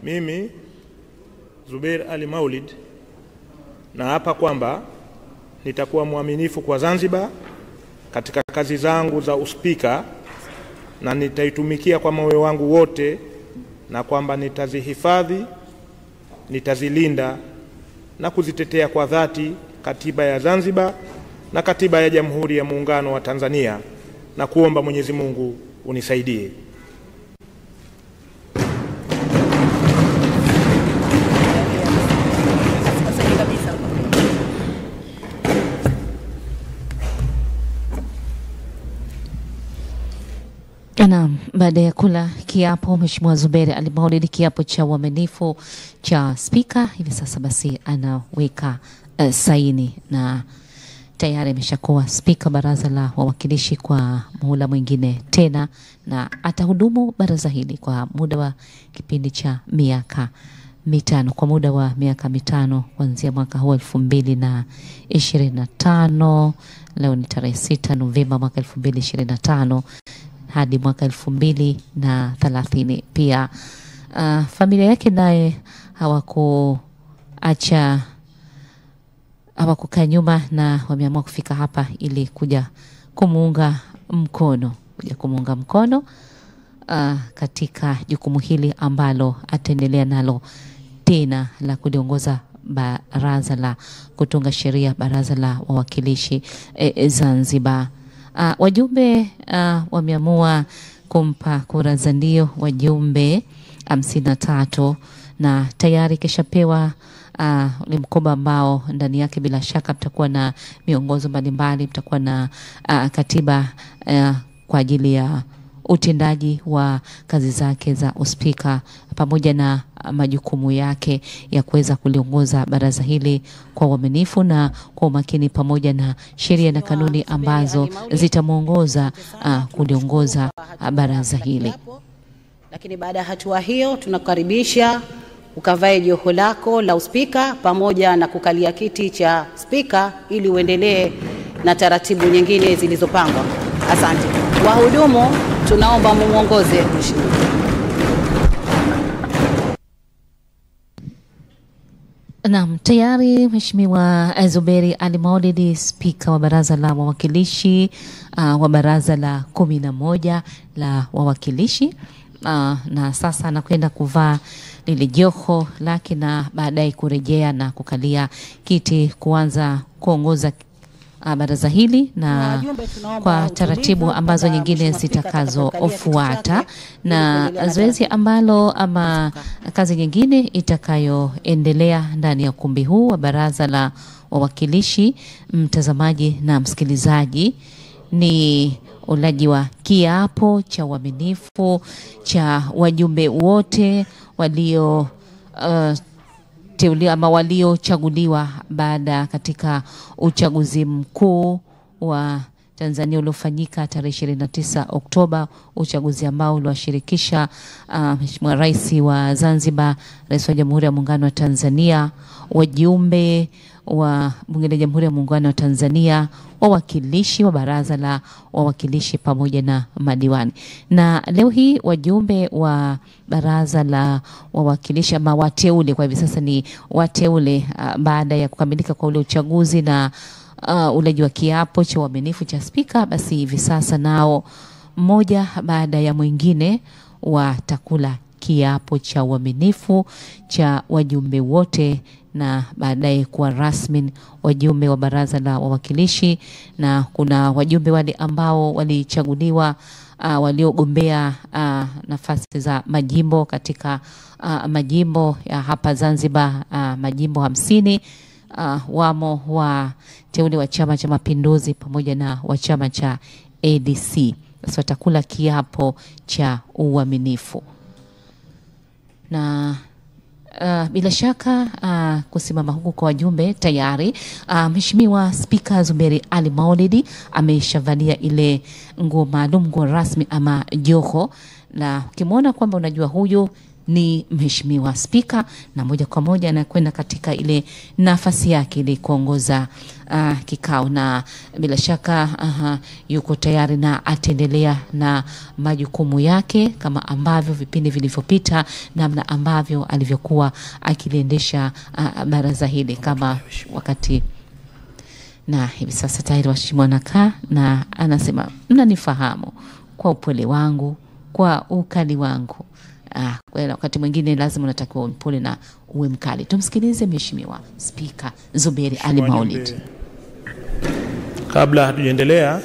Mimi Zubeir Ali Maulid na hapa kwamba nitakuwa mwaminifu kwa Zanzibar katika kazi zangu za uspika na nitaitumikia kwa moyo wangu wote, na kwamba nitazihifadhi, nitazilinda na kuzitetea kwa dhati katiba ya Zanzibar na katiba ya Jamhuri ya Muungano wa Tanzania, na kuomba Mwenyezi Mungu unisaidie. Naam, baada ya kula kiapo Mheshimiwa Zubeir Ali Maulid, kiapo cha uaminifu cha spika, hivi sasa basi anaweka saini na tayari ameshakuwa spika baraza la wawakilishi kwa muhula mwingine tena, na atahudumu baraza hili kwa muda wa kipindi cha miaka mitano, kwa muda wa miaka mitano kuanzia mwaka huu 2025. Leo ni tarehe 6 Novemba mwaka 2025 hadi mwaka 2030. Pia familia yake naye hawakukaa nyuma na wameamua kufika hapa ili kuja kumuunga mkono katika jukumu hili ambalo ataendelea nalo tena la kuliongoza baraza la kutunga sheria, baraza la wawakilishi Zanzibar. Wajumbe wameamua kumpa kura za ndio wajumbe 53, na tayari kishapewa ule mkoba ambao ndani yake bila shaka mtakuwa na miongozo mbalimbali, mtakuwa na katiba kwa ajili ya utendaji wa kazi zake za uspika pamoja na majukumu yake ya kuweza kuliongoza baraza hili kwa uaminifu na kwa umakini, pamoja na sheria na kanuni ambazo zitamuongoza kuliongoza baraza hili. Lakini baada ya hatua hiyo, tunakukaribisha ukavae joho lako la uspika pamoja na kukalia kiti cha spika ili uendelee na taratibu nyingine zilizopangwa. Asante. Wahudumu, tunaomba muongoze mheshimiwa. Naam, tayari Mheshimiwa Zubeir Ali Maulid, spika wa baraza la wawakilishi wa baraza la 11 la wawakilishi, na sasa anakwenda kuvaa lile joho lake na baadaye kurejea na kukalia kiti kuanza kuongoza baraza hili na kwa taratibu ambazo nyingine zitakazofuata, na zoezi ambalo ama kazi nyingine itakayoendelea ndani ya ukumbi huu wa baraza la wawakilishi, mtazamaji na msikilizaji, ni ulaji wa kiapo cha uaminifu cha wajumbe wote waliochaguliwa baada katika uchaguzi mkuu wa Tanzania uliofanyika tarehe 29 Oktoba, uchaguzi ambao uliwashirikisha Mheshimiwa Rais wa Zanzibar, Rais wa Jamhuri ya Muungano wa Tanzania, wajumbe wa Bunge la Jamhuri ya Muungano wa Tanzania, wawakilishi wa baraza la wawakilishi pamoja na madiwani. Na leo hii wajumbe wa baraza la wawakilishi ama wateule, kwa hivi sasa ni wateule, baada ya kukamilika kwa ule uchaguzi na ulaji wa kiapo cha uaminifu cha spika, basi hivi sasa nao mmoja baada ya mwingine watakula kiapo cha uaminifu cha wajumbe wote, na baadaye kuwa rasmi wajumbe wa baraza la wawakilishi. Na kuna wajumbe wale ambao walichaguliwa waliogombea nafasi za majimbo katika majimbo ya hapa Zanzibar, majimbo 50, wamo wa teule wa Chama cha Mapinduzi pamoja na wa chama cha ADC. Basi watakula kiapo cha uaminifu. Na bila shaka kusimama huku kwa wajumbe tayari, Mheshimiwa Spika Zubeir Ali Maulid ameshavalia ile nguo maalum, nguo rasmi ama joho, na ukimwona kwamba unajua huyu ni Mheshimiwa Spika, na moja kwa moja anakwenda katika ile nafasi yake ili kuongoza kikao, na bila shaka yuko tayari na ataendelea na majukumu yake kama ambavyo vipindi vilivyopita, namna ambavyo alivyokuwa akiliendesha baraza hili kama wakati. Na hivi sasa tayari Mheshimiwa anakaa na anasema, mnanifahamu kwa upole wangu, kwa ukali wangu. Kwa wakati mwingine lazima unatakiwa upole na uwe mkali. Tumsikilize Mheshimiwa Spika Zuberi Ali Maulid. Kabla hatujaendelea,